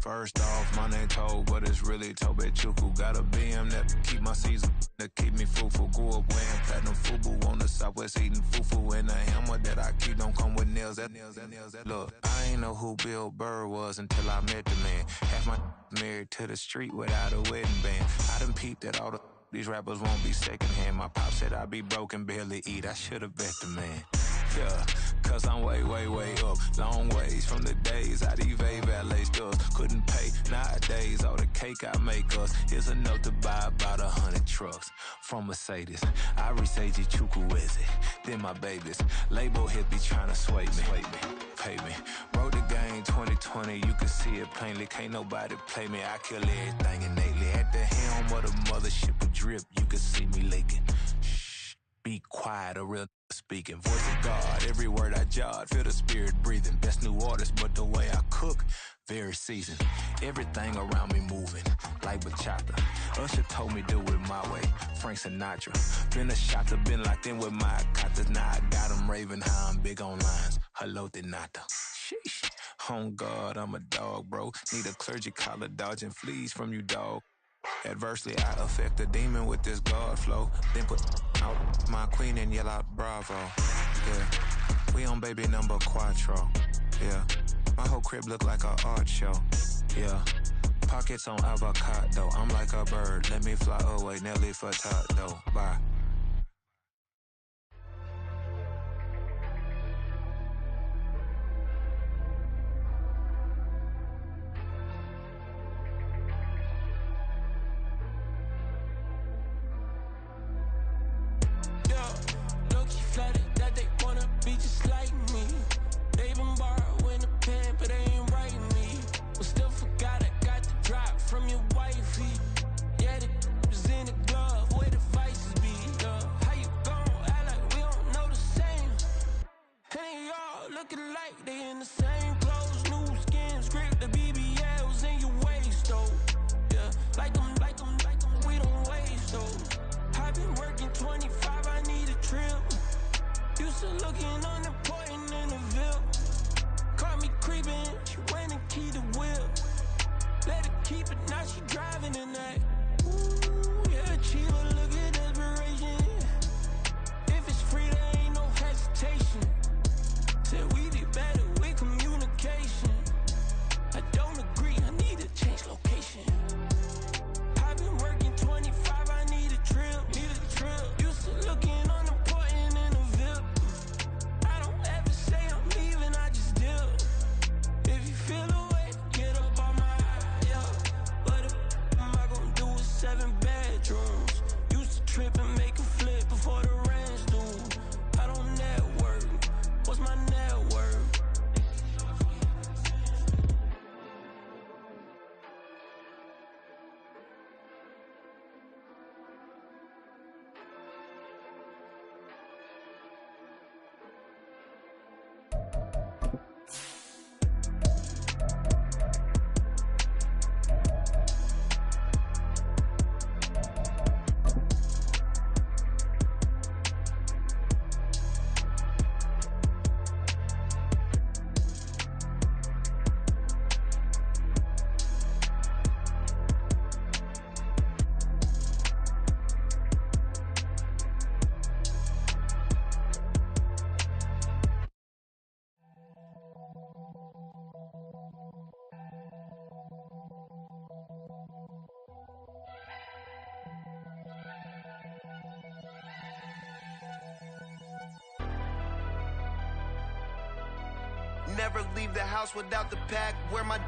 First off, my name Toad, but it's really Tobe Chuku. Got a BM that keep my season, that keep me fufu. Grew up wearing platinum FUBU on the Southwest eating fufu. And a hammer that I keep don't come with nails. Look, I ain't know who Bill Burr was until I met the man. Half my married to the street without a wedding band. I done peeped that all these rappers won't be secondhand. My pop said I'd be broke and barely eat. I should've bet the man. Yeah, cause I'm way, way, way up. Long ways from the days I evade valet stores. Couldn't pay nowadays. All the cake I make us is enough to buy about 100 trucks from Mercedes. I resage Chukwueze, then my babies. Label hit be trying to sway me. Pay me. Wrote the game 2020, you can see it plainly. Can't nobody play me. I kill everything innately. At the helm of the mothership with drip, you can see me leaking. Shh, be quiet, a real speaking. Voice of God, every word I jot. Feel the spirit breathing. Best new artist, but the way I cook, very seasoned. Everything around me moving, like bachata. Usher told me do it my way. Frank Sinatra. Been a shotter, been locked in with my katas. Now I got them raving how I'm big on lines. Hello, Denata. Sheesh. On God, I'm a dog, bro. Need a clergy collar, dodging fleas from you, dog. Adversely, I affect the demon with this God flow. Then put out my queen and yell out bravo. Yeah, we on baby number quattro. Yeah, my whole crib look like an art show. Yeah, pockets on avocado. I'm like a bird, let me fly away. Nelly Furtado, bye. Never leave the house without the pack. Where my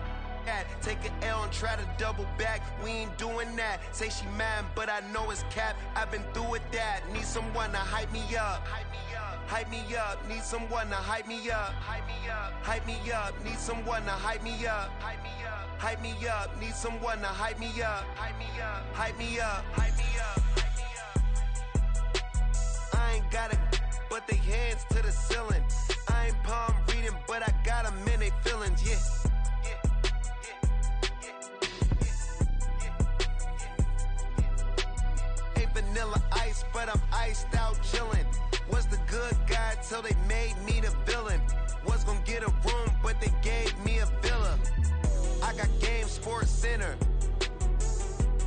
at? Take an L and try to double back. We ain't doing that. Say she mad, but I know it's cap. I've been through with that. Need someone to hype me up. Hype me up. Need someone to hype me up. Hype me up. Need someone to hype me up. Hype me up. Need someone to hype me up. Hype me up. Hype me up. Hype me up. I ain't got it, but they hands to the ceiling. I ain't palm reading, but I got them in they feelings, yeah. Ain't vanilla ice, but I'm iced out chillin'. Was the good guy till they made me the villain. Was gonna get a room, but they gave me a villa. I got Game Sports Center.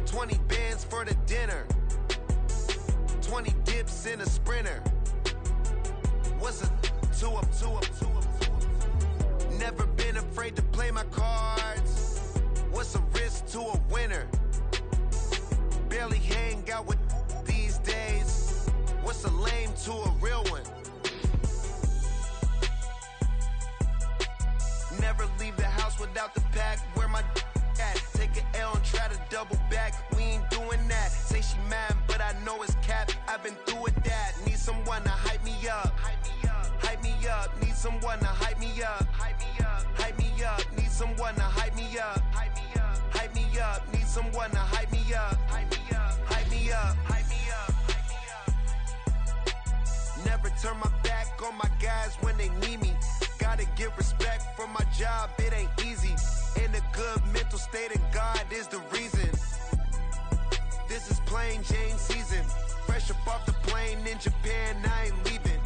20 bands for the dinner. 20 dips in a sprinter. What's a two up? Never been afraid to play my cards. What's a risk to a winner? Barely hang out with these days. What's a lame to a real one? Never leave the house without the pack. Where my at? Take an L and try to double back. We ain't doing that. Say she mad, but I know it's cap. I've been through with that. Need someone to hype me up. Hype me up. Need someone to hype me up. Hype me up. Need someone to hype me up. Hype me up. Need someone to hype me up. Hype me up. Never turn my back on my guys when they need me. Gotta give respect for my job, it ain't easy. In a good mental state and God is the reason. This is plain Jane season. Fresh up off the plane in Japan, I ain't leaving.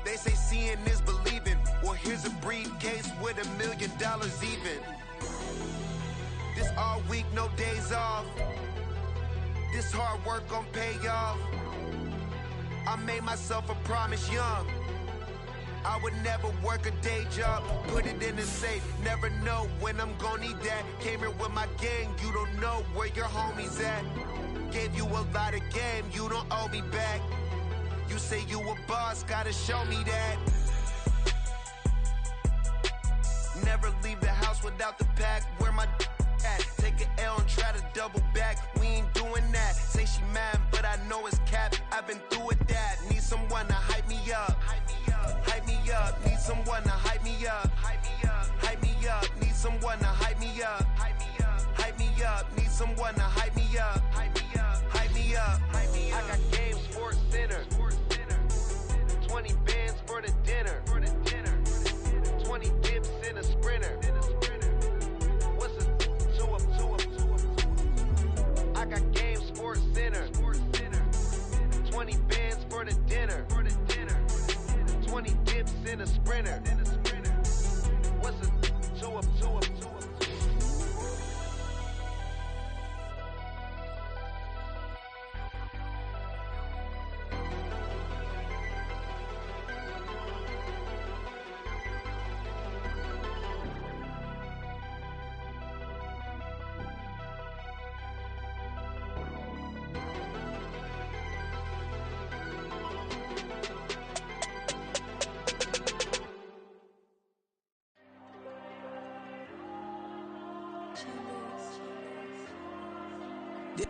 They say seeing is believing. Well, here's a briefcase with $1 million even. This all week, no days off. This hard work gon' pay off. I made myself a promise young. I would never work a day job, put it in the safe. Never know when I'm gon' need that. Came here with my gang, you don't know where your homies at. Gave you a lot of game, you don't owe me back. You say you a boss, gotta show me that. Never leave the house without the pack. Where my at? Take an L and try to double back. We ain't doing that. Say she mad, but I know it's cap. I've been through with that. Need someone to hype me up. Hype me up. Need someone to hype me up. Hype me up. Need someone to hype me up. Hype me up. Need someone to hype me up. Hype me up. I got Game Sports Center. 20 bands for the dinner. 20 dips in a sprinter. What's a two up? I got Game Sports Center. 20 bands for the dinner. 20 dips in a sprinter. What's a two up?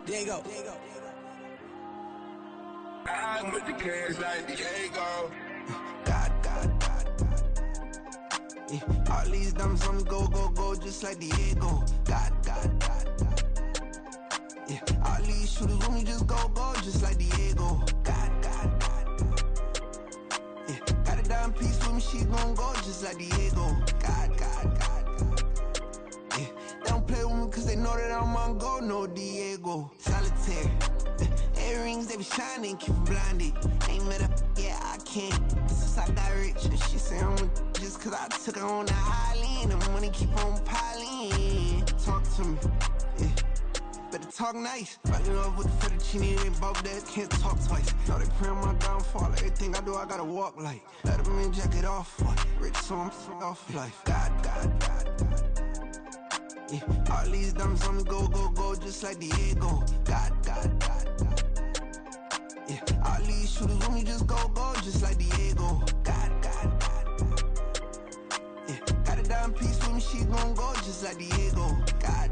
Diego. I'm with the cash like Diego. God. Yeah. All these diamonds on me go, just like Diego. God. Yeah. All these shooters on me just go, just like Diego. God. Yeah. Got a dime piece with me, she gon' go just like Diego. God. Yeah. They don't play with me cause they know that I'm on go, no Diego. Solitaire. Earrings, they be shining, keep blinded. Ain't met up, yeah, I can't. Since I got rich, and she say I'm just cause I took her on the island. The money keep on piling. Talk to me, yeah. Better talk nice. Fell in love with the fettuccine, they both days can't talk twice. Now they pray on my downfall. Everything I do, I gotta walk like. Let them in, jacket off. Rich, so I'm off life. God. Yeah. All these diamonds on me go, just like Diego. God. Yeah. All these shooters on me just go, just like Diego. God. Yeah. Got a dime piece with me, she gon' go just like Diego. God.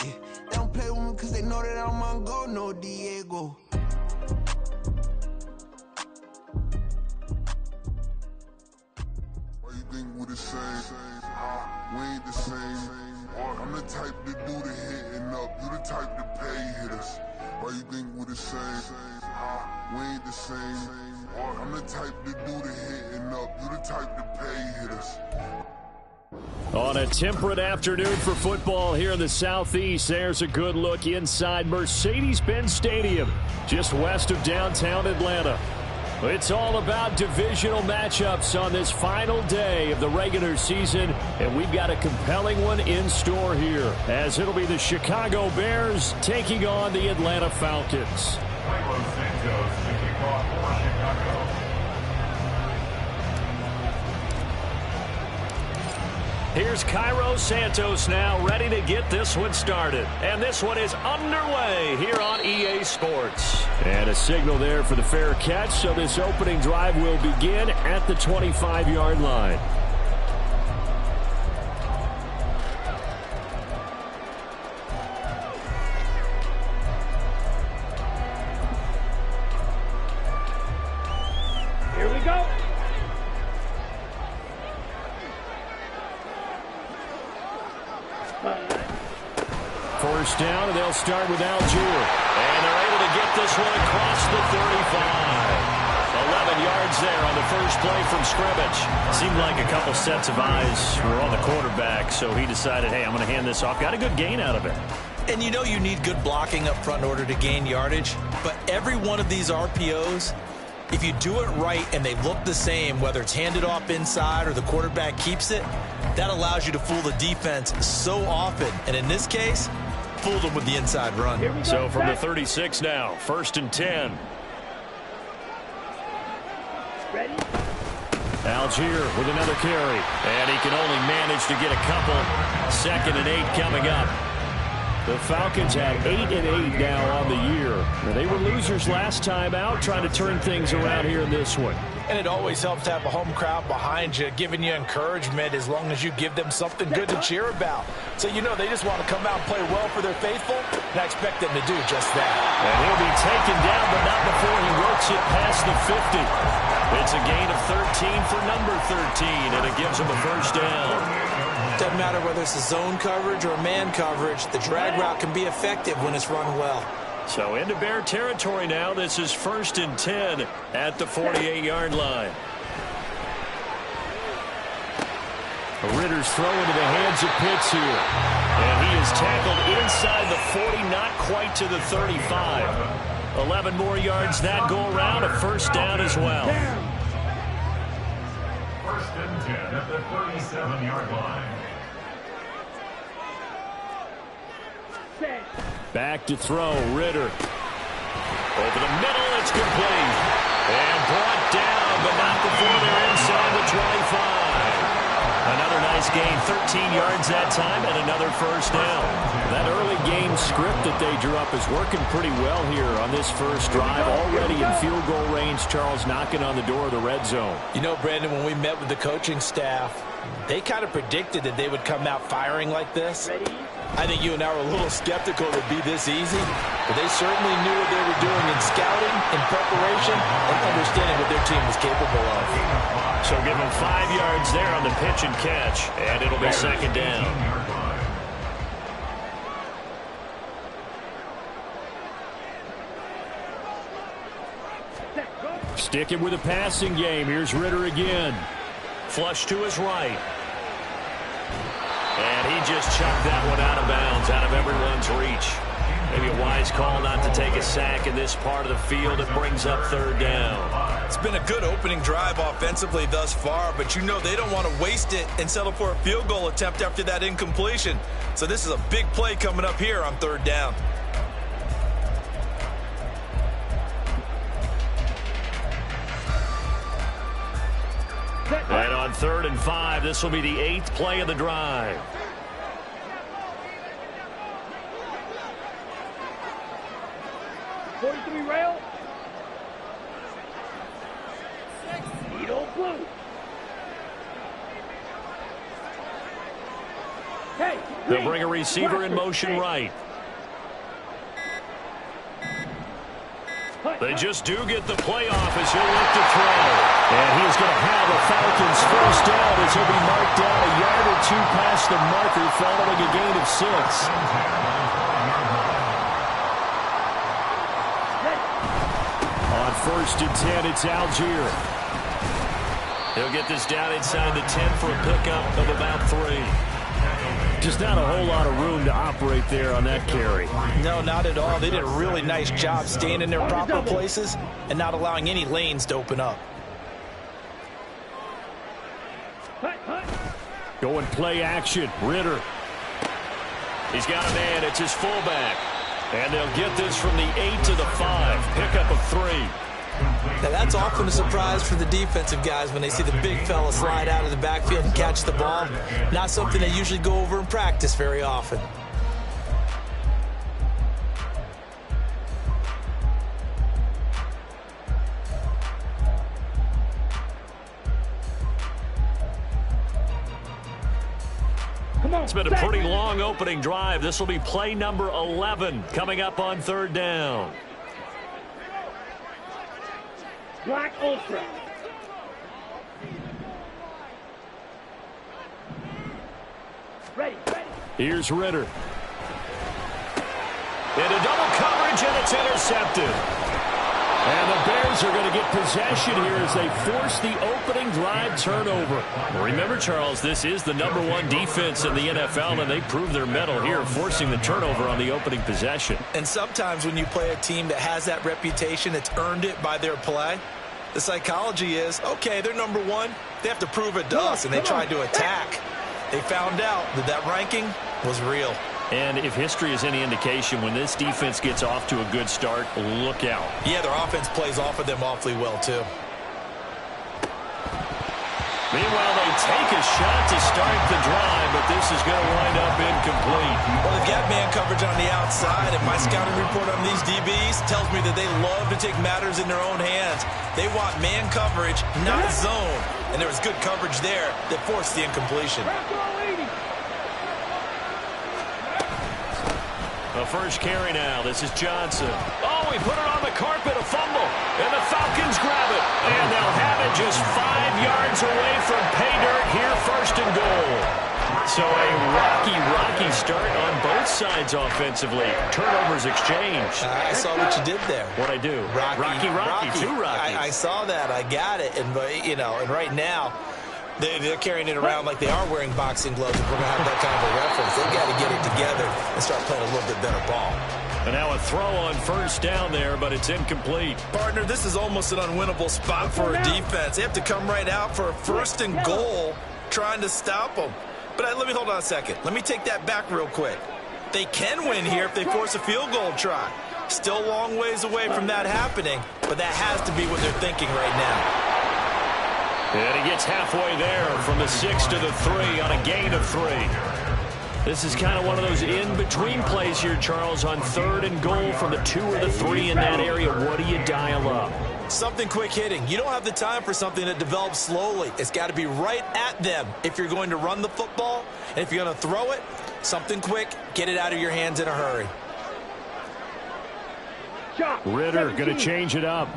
Yeah. They don't play with me cause they know that I'm on go, no Diego. Why you think we the same? We ain't the same. I'm the type to do the hitting up. You the type to pay hitters. Why you think we the same? We ain't the same. I'm the type to do the hitting up. You the type to pay hitters. On a temperate afternoon for football here in the Southeast, there's a good look inside Mercedes-Benz Stadium, just west of downtown Atlanta. It's all about divisional matchups on this final day of the regular season, and we've got a compelling one in store here, as it'll be the Chicago Bears taking on the Atlanta Falcons. Here's Cairo Santos now, ready to get this one started. And this one is underway here on EA Sports. And a signal there for the fair catch, so this opening drive will begin at the 25-yard line. Here we go. First down, and they'll start with Algier. And they're able to get this one across the 35. 11 yards there on the first play from scrimmage. Seemed like a couple sets of eyes were on the quarterback, so he decided, hey, I'm going to hand this off. Got a good gain out of it. And you know you need good blocking up front in order to gain yardage, but every one of these RPOs, if you do it right and they look the same, whether it's handed off inside or the quarterback keeps it, that allows you to fool the defense so often. And in this case, fooled them with the inside run. So from the 36 now, 1st and 10. Ready? Algier with another carry. And he can only manage to get a couple. 2nd and 8 coming up. The Falcons had 8 and 8 now on the year. They were losers last time out, trying to turn things around here in this one. And it always helps to have a home crowd behind you, giving you encouragement as long as you give them something good to cheer about. So, you know, they just want to come out and play well for their faithful, and I expect them to do just that. And he'll be taken down, but not before he works it past the 50. It's a gain of 13 for number 13, and it gives him a first down. Doesn't matter whether it's a zone coverage or man coverage, the drag route can be effective when it's run well. So into Bear territory now. This is 1st and 10 at the 48-yard line. Ritter's throw into the hands of Pitts here. And he is tackled inside the 40, not quite to the 35. 11 more yards that go around, a first down as well. 1st and 10 at the 37-yard line. Back to throw, Ritter. Over the middle, it's complete. And brought down, but not before they're inside the 25. Another nice gain, 13 yards that time, and another first down. That early game script that they drew up is working pretty well here on this first drive. Already in field goal range, Charles knocking on the door of the red zone. You know, Brandon, when we met with the coaching staff, they kind of predicted that they would come out firing like this. I think you and I were a little skeptical it would be this easy, but they certainly knew what they were doing in scouting, in preparation, and understanding what their team was capable of. So give them 5 yards there on the pitch and catch, and it'll be 2nd down. Sticking with a passing game. Here's Ritter again. Flush to his right. And he just chucked that one out of bounds, out of everyone's reach. Maybe a wise call not to take a sack in this part of the field. It brings up 3rd down. It's been a good opening drive offensively thus far, but you know they don't want to waste it and settle for a field goal attempt after that incompletion. So this is a big play coming up here on 3rd down. And on 3rd and 5, this will be the 8th play of the drive. Rail. Needle blue. Hey, they'll bring a receiver in motion right. They just do get the play off as he'll look to throw. And he's going to have a Falcons first down as he'll be marked down a yard or two past the marker following a gain of 6. On 1st and 10, it's Algier. He'll get this down inside the 10 for a pickup of about 3. Just not a whole lot of room to operate there on that carry. No, not at all. They did a really nice job staying in their proper places and not allowing any lanes to open up. Going play action. Ridder. He's got a man. It's his fullback. And they'll get this from the 8 to the 5. Pickup of 3. Now that's often a surprise for the defensive guys when they see the big fella slide out of the backfield and catch the ball. Not something they usually go over in practice very often. It's been a pretty long opening drive. This will be play number 11 coming up on 3rd down. Black Ultra. Ready. Here's Ridder. Into double coverage, and it's intercepted. And the Bears are going to get possession here as they force the opening drive turnover. Remember, Charles, this is the #1 defense in the NFL, and they prove their mettle here, forcing the turnover on the opening possession. And sometimes when you play a team that has that reputation, it's earned it by their play. The psychology is, okay, they're #1. They have to prove it to us, and they tried to attack. They found out that that ranking was real. And if history is any indication, when this defense gets off to a good start, look out. Yeah, their offense plays off of them awfully well, too. Meanwhile, they take a shot to start the drive, but this is going to wind up incomplete. Well, they've got man coverage on the outside, and my scouting report on these DBs tells me that they love to take matters in their own hands. They want man coverage, not zone. And there was good coverage there that forced the incompletion. The first carry now. This is Johnson. Oh, he put it on the carpet, a fumble. And the Falcons grab it. And they'll have it just 5 yards away from pay dirt here, 1st and goal. So a rocky start on both sides offensively. Turnovers exchanged. I saw what you did there. What'd I do? Rocky. Two Rockies. I saw that. I got it. And, and right now, they're carrying it around like they are wearing boxing gloves. If we're going to have that kind of a reference, they've got to get it together and start playing a little bit better ball. And now a throw on 1st down there, but it's incomplete. Partner, this is almost an unwinnable spot for a defense. They have to come right out for a 1st and goal trying to stop them. But let me hold on a second. Let me take that back real quick. They can win here if they force a field goal try. Still a long ways away from that happening, but that has to be what they're thinking right now. And he gets halfway there from the 6 to the 3 on a gain of 3. This is kind of one of those in-between plays here, Charles, on 3rd and goal from the 2 or the 3 in that area. What do you dial up? Something quick hitting. You don't have the time for something that develops slowly. It's got to be right at them if you're going to run the football. And if you're going to throw it, something quick, get it out of your hands in a hurry. Ridder going to change it up.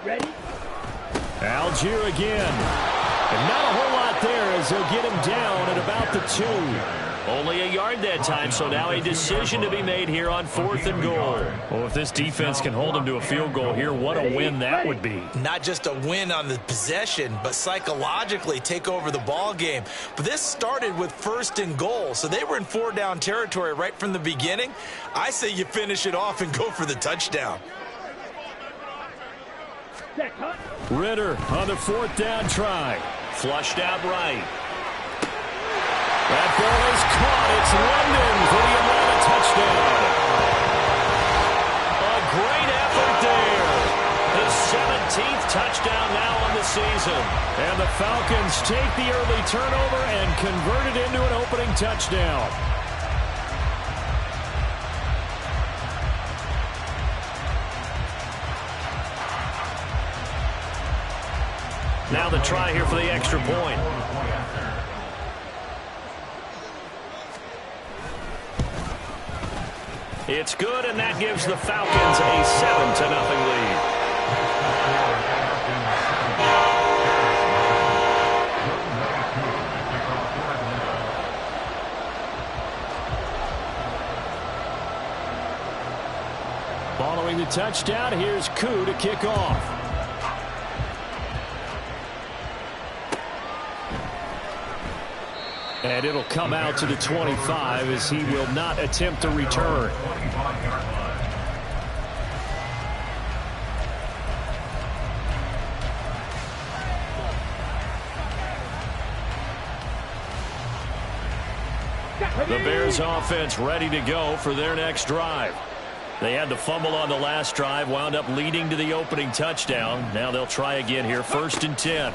Ready? Algier again. And not a whole lot there as they'll get him down at about the 2. Only a yard that time, so now a decision to be made here on 4th and goal. Well, if this defense can hold them to a field goal here, what a win that would be. Not just a win on the possession, but psychologically take over the ball game. But this started with 1st and goal, so they were in 4-down territory right from the beginning. I say you finish it off and go for the touchdown. Ridder on the 4th down try. Flushed out right. That ball is caught. It's London for the Atlanta touchdown. A great effort there. His 17th touchdown now on the season. And the Falcons take the early turnover and convert it into an opening touchdown. Now the try here for the extra point. It's good, and that gives the Falcons a 7-0 lead. Following the touchdown, here's Koo to kick off. And it'll come out to the 25 as he will not attempt to return. The Bears offense ready to go for their next drive. They had the fumble on the last drive, wound up leading to the opening touchdown. Now they'll try again here, 1st and 10.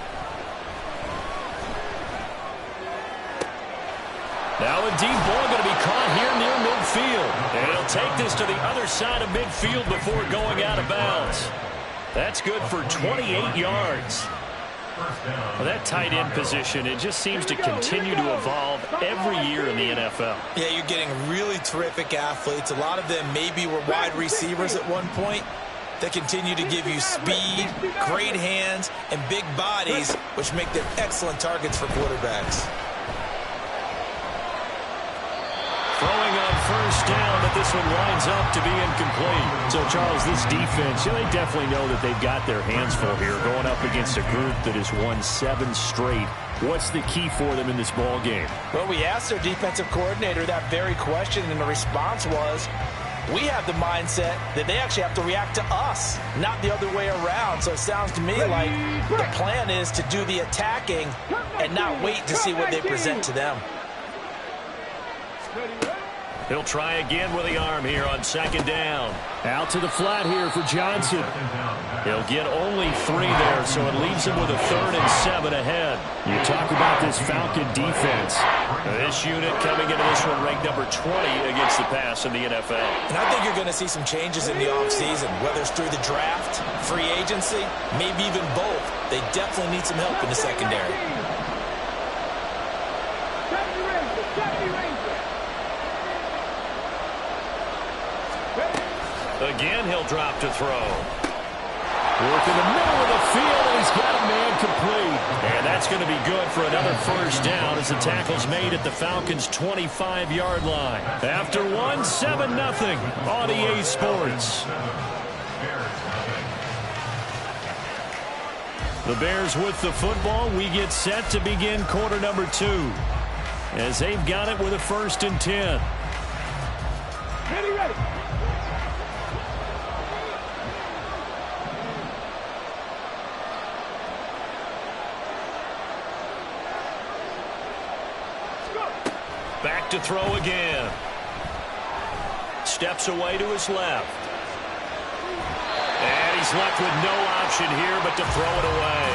Now a deep ball going to be caught here near midfield. And he'll take this to the other side of midfield before going out of bounds. That's good for 28 yards. Well, that tight end position, it just seems to continue to evolve every year in the NFL. Yeah, you're getting really terrific athletes. A lot of them maybe were wide receivers at one point. They continue to give you speed, great hands, and big bodies, which make them excellent targets for quarterbacks. Throwing on 1st down, but this one winds up to be incomplete. So, Charles, this defense, they definitely know that they've got their hands full here going up against a group that has won 7 straight. What's the key for them in this ball game? Well, we asked their defensive coordinator that very question, and the response was, we have the mindset that they actually have to react to us, not the other way around. So it sounds to me like the plan is to do the attacking and not wait to see what they present to them. He'll try again with the arm here on 2nd down. Out to the flat here for Johnson. He'll get only 3 there, so it leaves him with a 3rd and 7 ahead. You talk about this Falcon defense. This unit coming into this one ranked number 20 against the pass in the NFL. And I think you're going to see some changes in the offseason, whether it's through the draft, free agency, maybe even both. They definitely need some help in the secondary. Again, he'll drop to throw. Work in the middle of the field, and he's got a man complete. And that's going to be good for another 1st down as the tackle's made at the Falcons' 25-yard line. After 7-0 on EA Sports. The Bears with the football. We get set to begin quarter number 2 as they've got it with a 1st and 10. Ready. Back to throw again. Steps away to his left. And he's left with no option here but to throw it away.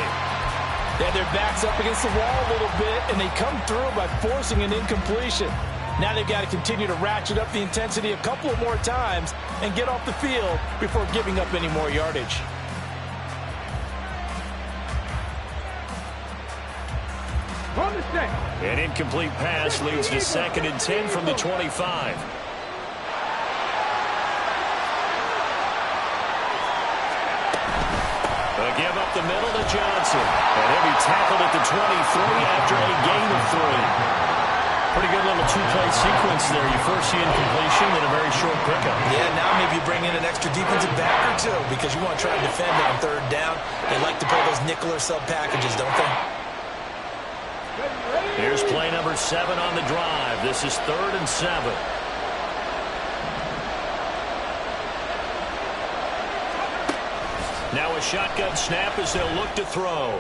Yeah, their back's up against the wall a little bit, and they come through by forcing an incompletion. Now they've got to continue to ratchet up the intensity a couple of more times and get off the field before giving up any more yardage. An incomplete pass leads to 2nd and 10 from the 25. A give up the middle to Johnson. And he'll be tackled at the 23 after a gain of 3. Pretty good little 2-play sequence there. You force the incompletion and a very short pickup. Yeah, now maybe you bring in an extra defensive back or 2 because you want to try to defend on 3rd down. They like to play those nickel or sub packages, don't they? Here's play number 7 on the drive. This is 3rd and 7. Now a shotgun snap as they'll look to throw.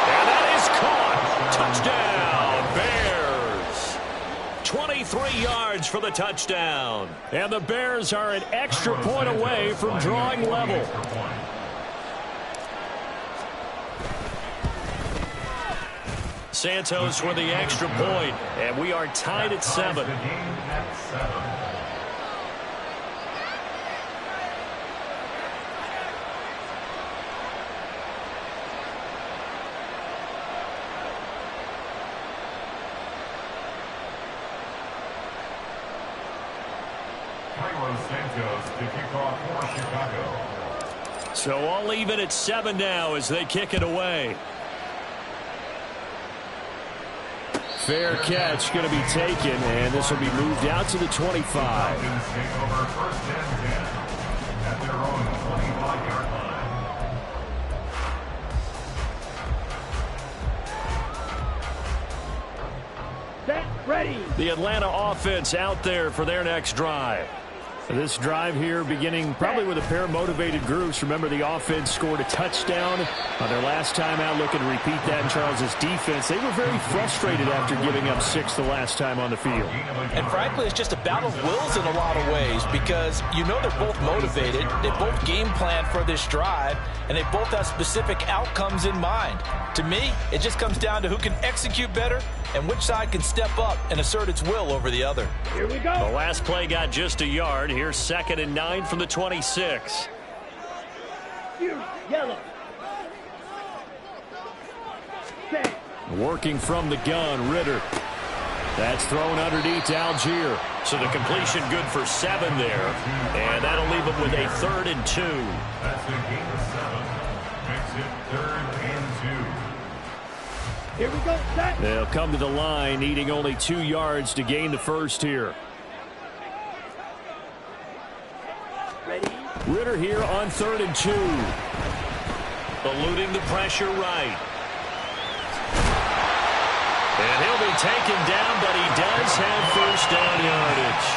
And that is caught. Touchdown, Bears. 23 yards for the touchdown. And the Bears are an extra point away from drawing level. Santos with the extra point, and we are tied at 7. Santos to kick off for Chicago. So all even at 7 now as they kick it away. Fair catch going to be taken, and this will be moved out to the 25. Falcons take over 1st and 10 at their own 25-yard line. Set. Ready. The Atlanta offense out there for their next drive. This drive here beginning probably with a pair of motivated groups. Remember, the offense scored a touchdown on their last time out, looking to repeat that in Charles' defense. They were very frustrated after giving up 6 the last time on the field. And frankly, it's just a battle of wills in a lot of ways because you know they're both motivated. They both game plan for this drive, and they both have specific outcomes in mind. To me, it just comes down to who can execute better and which side can step up and assert its will over the other. Here we go. The last play got just a yard. Here's 2nd and 9 from the 26. Yellow. Set. Working from the gun, Ritter. That's thrown underneath to Algier. So the completion good for 7 there. And that'll leave them with a 3rd and 2. That's a gain of 7. Makes it 3rd and 2. Here we go. Set. They'll come to the line, needing only 2 yards to gain the first here. Ready. Ritter here on 3rd and 2. Eluding the pressure right. And he'll be taken down, but he does have first down yardage.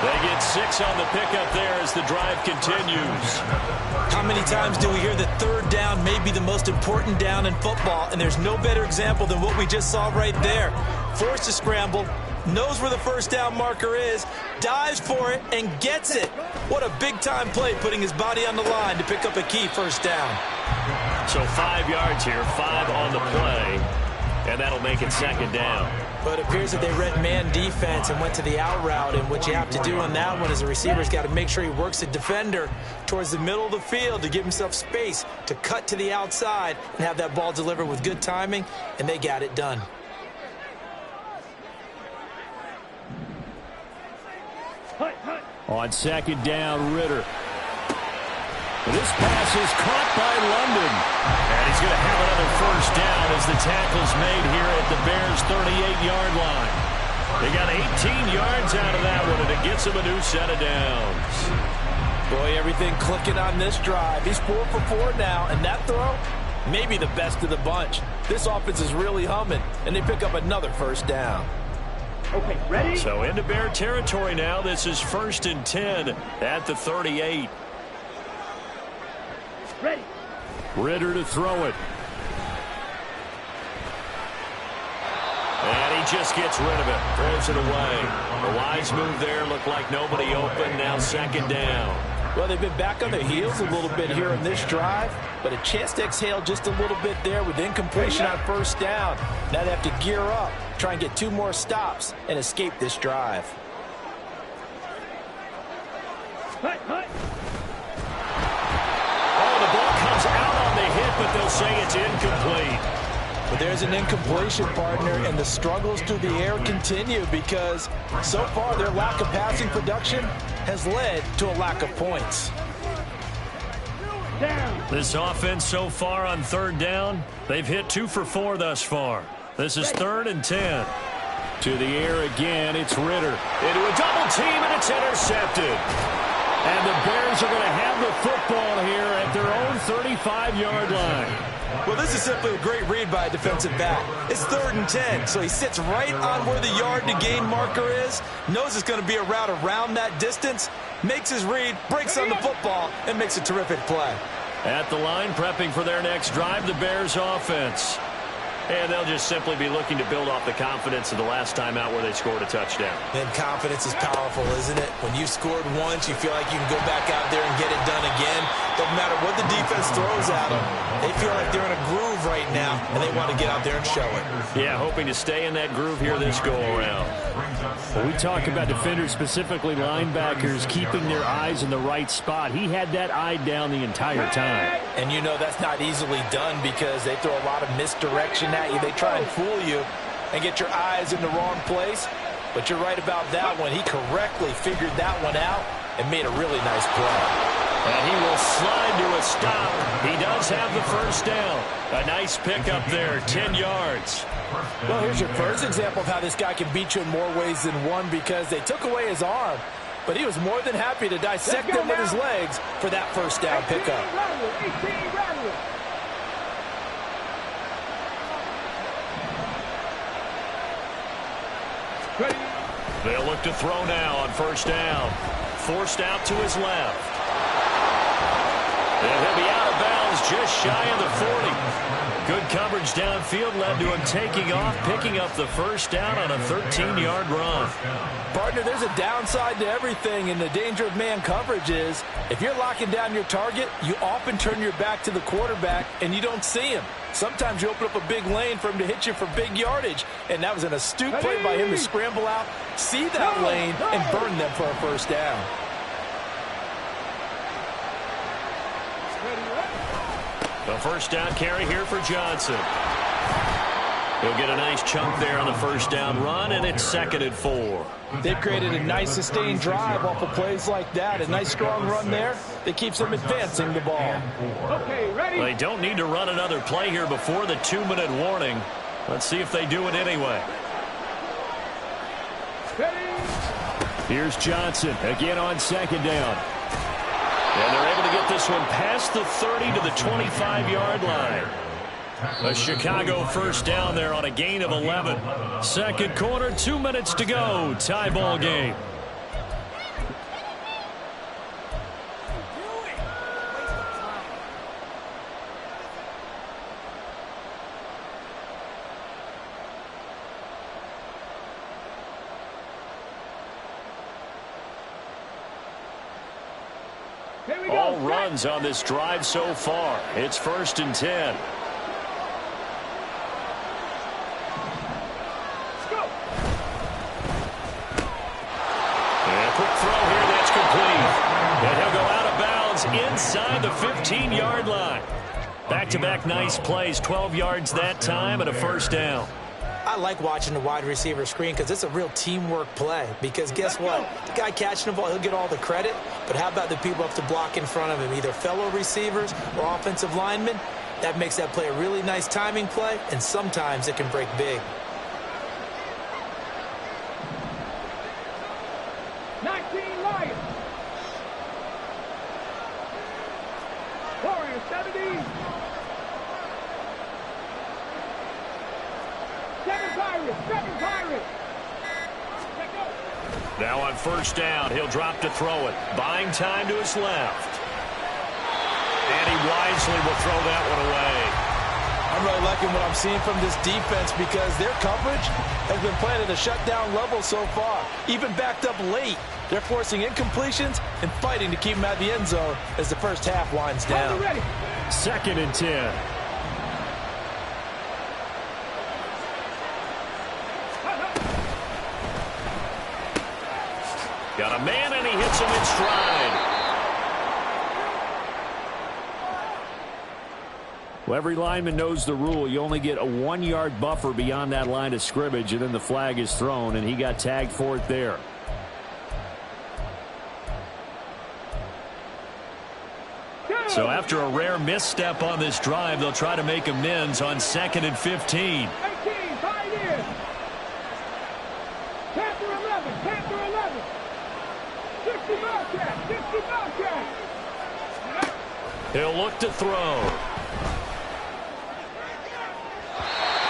They get 6 on the pickup there as the drive continues. How many times do we hear that 3rd down may be the most important down in football, and there's no better example than what we just saw right there. Forced to scramble, knows where the first down marker is, dives for it, and gets it. What a big-time play, putting his body on the line to pick up a key first down. So 5 yards here, 5 on the play, and that'll make it 2nd down. But it appears that they read man defense and went to the out route, and what you have to do on that one is the receiver's got to make sure he works the defender towards the middle of the field to give himself space to cut to the outside and have that ball delivered with good timing, and they got it done. On 2nd down, Ritter. This pass is caught by London. And he's going to have another first down as the tackle's made here at the Bears' 38-yard line. They got 18 yards out of that one, and it gets him a new set of downs. Boy, everything clicking on this drive. He's 4 for 4 now, and that throw, maybe the best of the bunch. This offense is really humming, and they pick up another first down. Okay, ready? So into Bear territory now. This is 1st and 10 at the 38. Ready. Ritter to throw it. And he just gets rid of it. Throws it away. A wise move there. Looked like nobody open. Now 2nd down. Well, they've been back on their heels a little bit here on this drive, but a chance to exhale just a little bit there with incompletion on first down. Now they have to gear up, try and get 2 more stops, and escape this drive. Hut, hut. Oh, the ball comes out on the hit, but they'll say it's incomplete. But there's an incompletion, partner, and the struggles through the air continue because so far their lack of passing production has led to a lack of points. Down. This offense so far on 3rd down, they've hit 2 for 4 thus far. This is 3rd and 10. To the air again, it's Ritter. Into a double team, and it's intercepted. And the Bears are going to have the football here at their own 35-yard line. Well, this is simply a great read by a defensive back. It's 3rd and 10, so he sits right on where the yard-to-gain marker is, knows it's going to be a route around that distance, makes his read, breaks on the football, and makes a terrific play. At the line, prepping for their next drive, the Bears offense. And they'll just simply be looking to build off the confidence of the last time out where they scored a touchdown. And confidence is powerful, isn't it? When you scored once, you feel like you can go back out there and get it done again. Doesn't matter what the defense throws at them. They feel like they're in a groove right now, and they want to get out there and show it. Yeah, hoping to stay in that groove here this go-around. Well, we talk about defenders, specifically linebackers, keeping their eyes in the right spot. He had that eye down the entire time. And you know that's not easily done because they throw a lot of misdirection at you. They try and fool you and get your eyes in the wrong place. But you're right about that one. He correctly figured that one out and made a really nice play. And he will slide to a stop. He does have the first down. A nice pickup there, 10 yards. Well, here's your first example of how this guy can beat you in more ways than one because they took away his arm. But he was more than happy to dissect him with his legs for that first down pickup. They'll look to throw now on first down. Forced out to his left. And he'll be out of bounds just shy of the 40. Good coverage downfield led to him taking off, picking up the first down on a 13-yard run. Partner, there's a downside to everything, and the danger of man coverage is if you're locking down your target, you often turn your back to the quarterback and you don't see him. Sometimes you open up a big lane for him to hit you for big yardage, and that was an astute play by him to scramble out, see that lane, and burn them for a first down. The first down carry here for Johnson. He'll get a nice chunk there on the first down run, and it's 2nd and 4. They've created a nice sustained drive off of plays like that. A nice strong run there that keeps them advancing the ball. Okay, ready? They don't need to run another play here before the 2-minute warning. Let's see if they do it anyway. Ready? Here's Johnson again on 2nd down. And they're able to get this one past the 30 to the 25-yard line. A Chicago first down there on a gain of 11. Second quarter, 2 minutes to go. Tie ball game. All runs on this drive so far. It's 1st and 10. And a quick throw here that's complete. And he'll go out of bounds inside the 15-yard line. Back-to-back nice plays, 12 yards that time and a first down. I like watching the wide receiver screen because it's a real teamwork play. Because guess what? The guy catching the ball, he'll get all the credit. But how about the people up to block in front of him, either fellow receivers or offensive linemen? That makes that play a really nice timing play, and sometimes it can break big. 19 Lions. 470. 7 Pirates. 7 Pirates. Now on first down, he'll drop to throw it. Buying time to his left. And he wisely will throw that one away. I'm really liking what I'm seeing from this defense because their coverage has been playing at a shutdown level so far. Even backed up late, they're forcing incompletions and fighting to keep them out of the end zone as the first half winds down. 2nd and 10. Got a man, and he hits him in stride. Well, every lineman knows the rule. You only get a 1-yard buffer beyond that line of scrimmage, and then the flag is thrown, and he got tagged for it there. So after a rare misstep on this drive, they'll try to make amends on 2nd and 15. 18, Pioneers. Panther 11, Panther 11. 60 Bobcats, 60 Bobcats. He'll look to throw.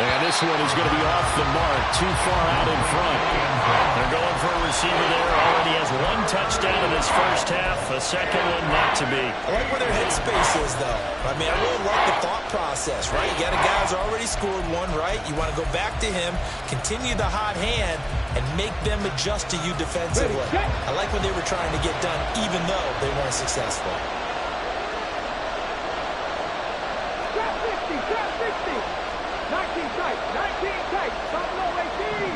And this one is going to be off the mark, too far out in front. They're going for a receiver there. Already has 1 touchdown in his first half. A second one not to be. I like where their headspace is, though. I mean, I really like the thought process, right? You got a guy who's already scored one, right? You want to go back to him, continue the hot hand, and make them adjust to you defensively. I like what they were trying to get done, even though they weren't successful. Trap 60, trap 60. 19 tight, 19 tight. Buffalo 18.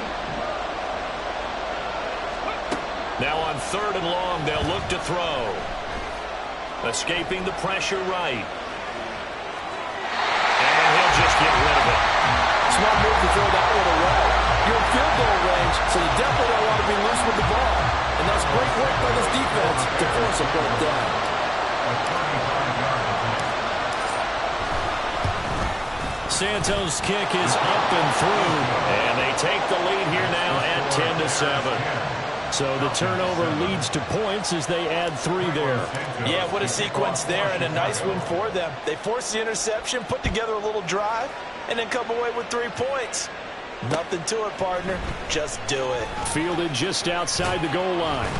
Now on 3rd and long, they'll look to throw. Escaping the pressure right. And he'll just get rid of it. Smart move to throw that one away. You're in field goal range, so you definitely don't want to be loose with the ball. And that's great work by this defense to force a first down. Santos' kick is up and through, and they take the lead here now at 10-7. So the turnover leads to points as they add 3 there. Yeah, what a sequence there, and a nice win for them. They forced the interception, put together a little drive, and then come away with 3 points. Nothing to it, partner. Just do it. Fielded just outside the goal line.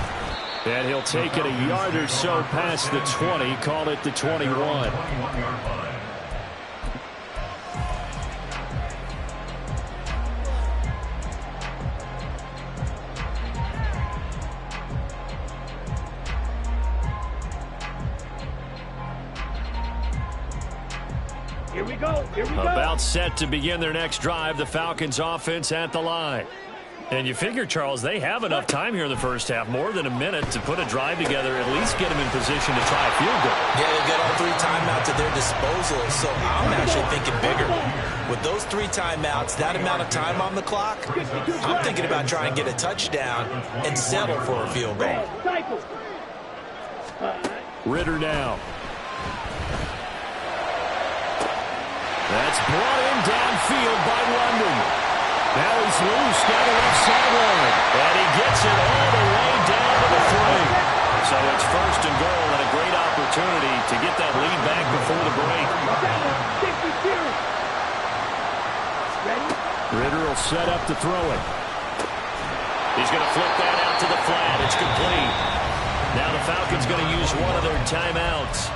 And he'll take it a yard or so past the 20, call it the 21. Here we go. About set to begin their next drive, the Falcons offense at the line. And you figure, Charles, they have enough time here in the first half, more than a minute, to put a drive together, at least get them in position to try a field goal. Yeah, they've got all 3 timeouts at their disposal, so I'm actually thinking bigger. With those 3 timeouts, that amount of time on the clock, I'm thinking about trying to get a touchdown and settle for a field goal. Ritter now. That's brought in downfield by London. Now he's loose down the left sideline. And he gets it all the way down to the 3. So it's first and goal and a great opportunity to get that lead back before the break. Ritter will set up to throw it. He's going to flip that out to the flat. It's complete. Now the Falcons going to use one of their timeouts,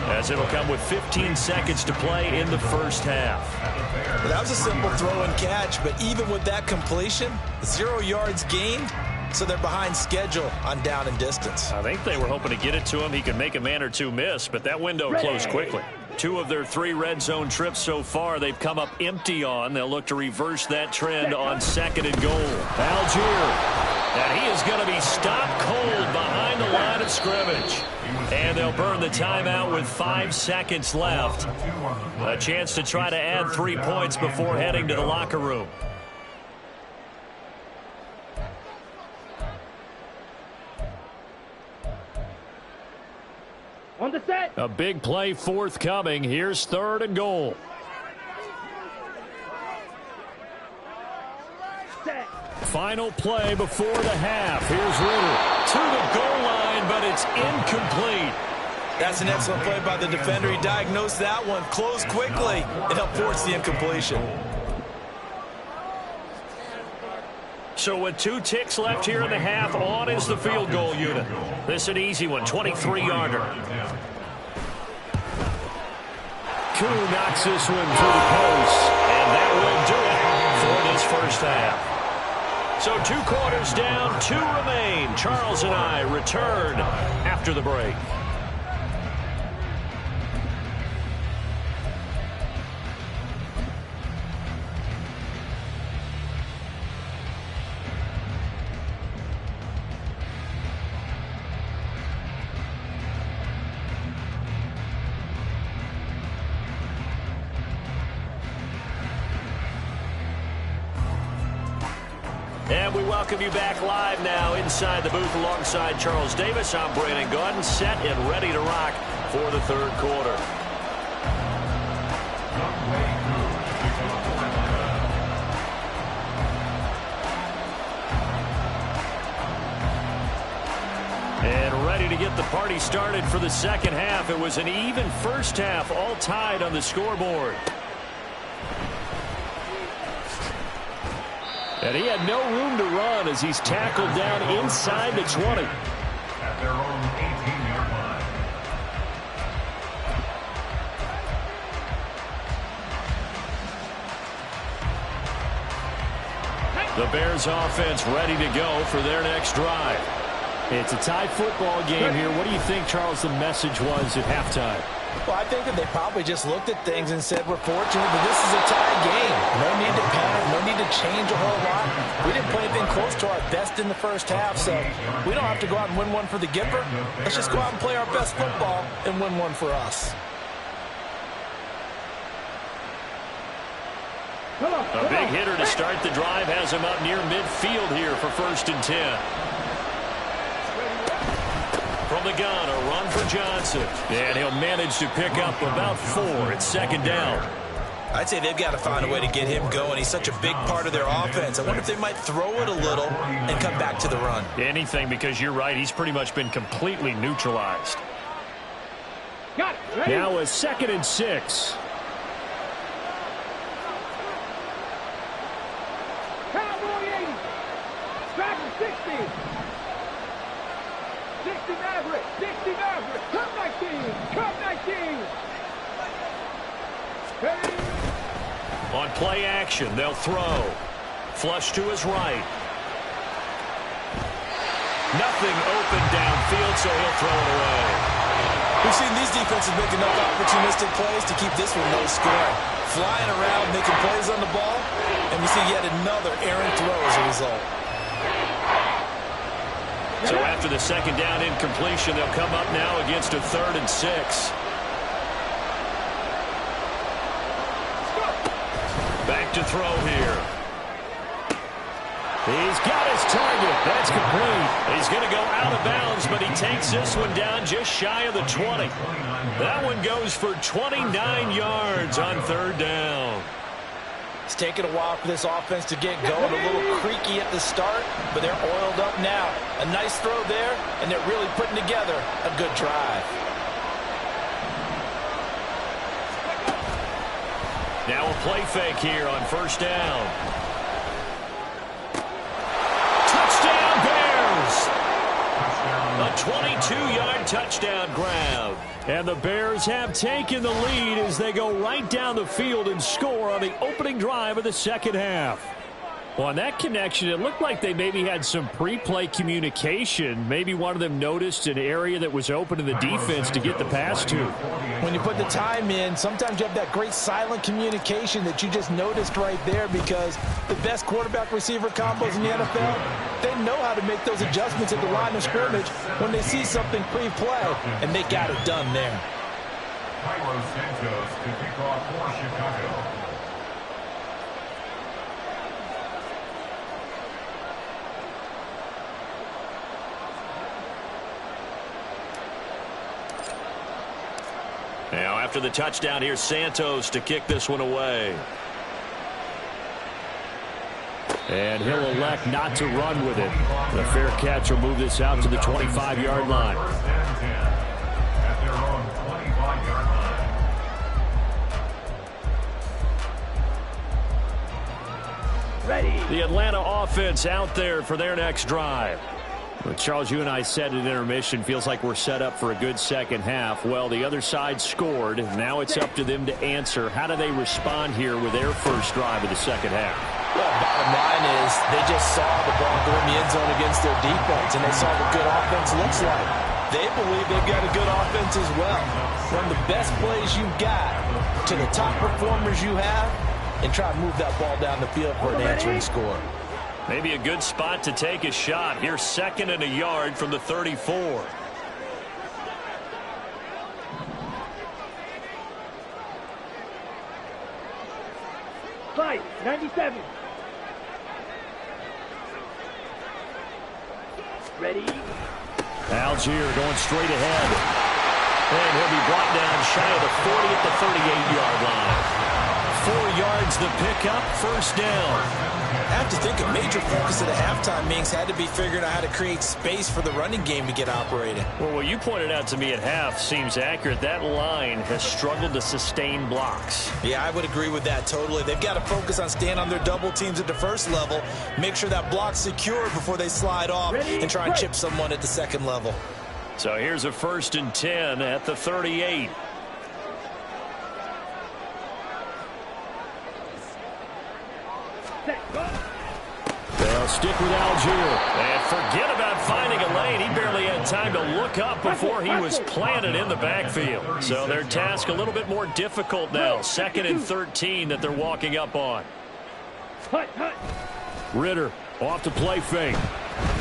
as it'll come with 15 seconds to play in the first half. Well, that was a simple throw and catch, but even with that completion, 0 yards gained, so they're behind schedule on down and distance. I think they were hoping to get it to him. He could make a man or 2 miss, but that window closed quickly. 2 of their 3 red zone trips so far, they've come up empty on. They'll look to reverse that trend on 2nd and goal. Algier. And he is going to be stopped cold behind the line of scrimmage. And they'll burn the timeout with 5 seconds left. A chance to try to add 3 points before heading to the locker room. On the set. A big play forthcoming. Here's 3rd and goal. Final play before the half. Here's Ritter to the goal line, but it's incomplete. That's an excellent play by the defender. He diagnosed that one, closed quickly, and helped force the incompletion. So with 2 ticks left here in the half, on is the field goal unit. This is an easy one, 23-yarder. Koo knocks this one to the post, and that will do it for this first half. So 2 quarters down, 2 remain. Charles and I return after the break. And we welcome you back live now inside the booth alongside Charles Davis. I'm Brandon Gaudin, set and ready to rock for the 3rd quarter. And ready to get the party started for the 2nd half. It was an even first half, all tied on the scoreboard. And he had no room to run as he's tackled down inside the 20. At their own 18-yard line. The Bears offense ready to go for their next drive. It's a tie football game here. What do you think, Charles, the message was at halftime? Well, I think that they probably just looked at things and said, we're fortunate that this is a tie game. No need to panic, no need to change a whole lot. We didn't play anything close to our best in the first half, so we don't have to go out and win one for the Gipper. Let's just go out and play our best football and win one for us. A big hitter to start the drive has him up near midfield here for 1st and 10. From the gun, a run for Johnson. And he'll manage to pick up about 4. It's 2nd down. I'd say they've got to find a way to get him going. He's such a big part of their offense. I wonder if they might throw it a little and come back to the run. Anything, because you're right. He's pretty much been completely neutralized. Got it. Ready? Now a 2nd and 6. Back to 60. 60 Maverick. 60 Maverick. Come 19. Come 19. Ready. On play action, they'll throw. Flush to his right. Nothing open downfield, so he'll throw it away. We've seen these defenses make enough opportunistic plays to keep this one low scoring. Flying around, making plays on the ball, and we see yet another errant throw as a result. So after the second down incompletion, they'll come up now against a 3rd and 6. Back to throw here. He's got his target. That's complete. He's going to go out of bounds, but he takes this one down just shy of the 20. That one goes for 29 yards on 3rd down. It's taken a while for this offense to get going. A little creaky at the start, but they're oiled up now. A nice throw there, and they're really putting together a good drive. Now a play fake here on 1st down. Touchdown Bears! A 22-yard touchdown grab. And the Bears have taken the lead as they go right down the field and score on the opening drive of the second half. Well, on that connection, it looked like they maybe had some pre-play communication. Maybe one of them noticed an area that was open in the defense to get the pass to. When you put the time in, sometimes you have that great silent communication that you just noticed right there, because the best quarterback-receiver combos in the NFL, they know how to make those adjustments at the line of scrimmage when they see something pre-play, and they got it done there. Cairo Santos to kick off for Chicago. Now, after the touchdown, here's Santos to kick this one away. And he'll elect not to run with it. The fair catch will move this out to the 25-yard line. At their own 25-yard line. Ready. The Atlanta offense out there for their next drive. Well, Charles, you and I said at intermission, feels like we're set up for a good second half. Well, the other side scored. Now it's up to them to answer. How do they respond here with their first drive of the second half? Well, bottom line is they just saw the ball go in the end zone against their defense, and they saw what good offense looks like. They believe they've got a good offense as well. Run the best plays you've got to the top performers you have, and try to move that ball down the field for an answering score. Maybe a good spot to take a shot. Here's 2nd and a yard from the 34. Fight. 97. Ready. Algier going straight ahead. And he'll be brought down shy of the 40 at the 38-yard line. 4 yards the pickup, 1st down. I have to think a major focus of the halftime meetings had to be figuring out how to create space for the running game to get operating. Well, what you pointed out to me at half seems accurate. That line has struggled to sustain blocks. Yeah, I would agree with that totally. They've got to focus on staying on their double teams at the first level, make sure that block's secure before they slide off, and try and chip someone at the second level. So here's a 1st and 10 at the 38. They'll stick with Algier. And forget about finding a lane. He barely had time to look up before he was planted in the backfield. So their task a little bit more difficult now. 2nd and 13 that they're walking up on. Ritter off to play fake.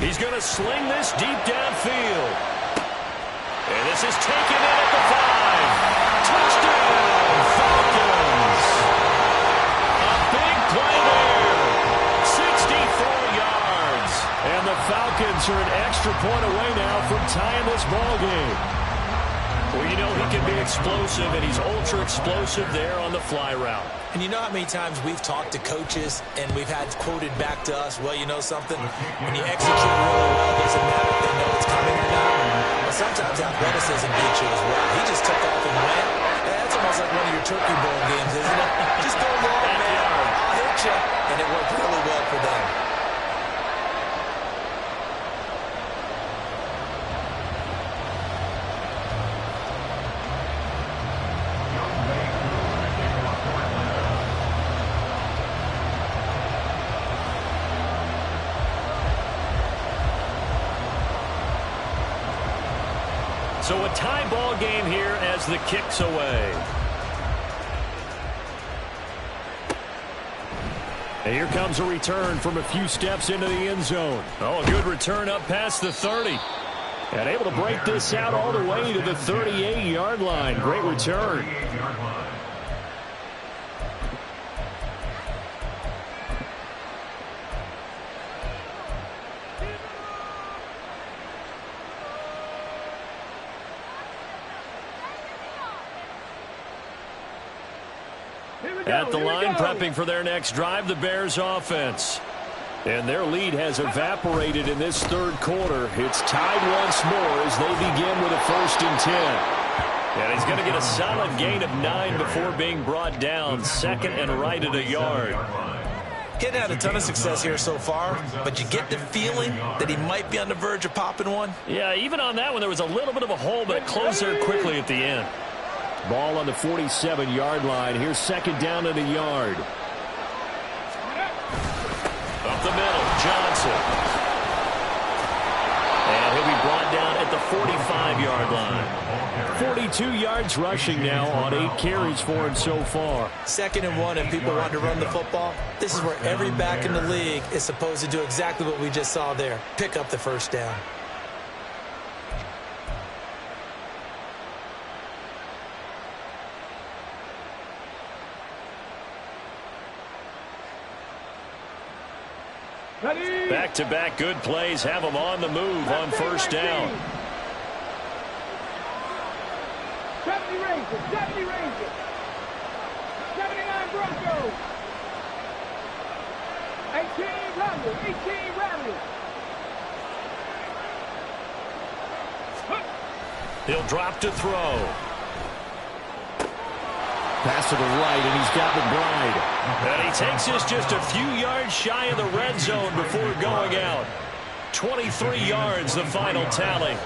He's going to sling this deep downfield. And this is taken in at the 5. Touchdown, Falcons. A big play there. 64 yards. And the Falcons are an extra point away now from tying this ball game. Well, you know he can be explosive, and he's ultra-explosive there on the fly route. And you know how many times we've talked to coaches and we've had quoted back to us, well, you know something? When you execute really well, it doesn't matter if they know it's coming or not. But sometimes athleticism beats you as well. He just took off and went. That's almost like one of your Turkey Bowl games, isn't it? Just go long, man. I'll hit you. And it worked really well for them. So a tie ball game here as the kick's away. And here comes a return from a few steps into the end zone. Oh, a good return up past the 30. And able to break this out all the way to the 38-yard line. Great return. At the line, prepping for their next drive, the Bears offense. And their lead has evaporated in this third quarter. It's tied once more as they begin with a 1st and 10. And he's going to get a solid gain of 9 before being brought down. 2nd and right at a yard. Getting had a ton of success here so far, but you get the feeling that he might be on the verge of popping one. Yeah, even on that one, there was a little bit of a hole, but it closed there quickly at the end. Ball on the 47-yard line. Here's 2nd down and a yard. Up the middle, Johnson. And he'll be brought down at the 45-yard line. 42 yards rushing now on 8 carries for him so far. 2nd and 1, and people want to run the football. This is where every back in the league is supposed to do exactly what we just saw there. Pick up the 1st down. Back-to-back good plays have them on the move on 1st down. 70 Rangers, 70 Rangers. 79 Broncos. 18 Ramblers, 18 Ramblers. He'll drop to throw. Pass to the right, and he's got McBride. And he takes this just a few yards shy of the red zone before going out. 23 yards, the final tally.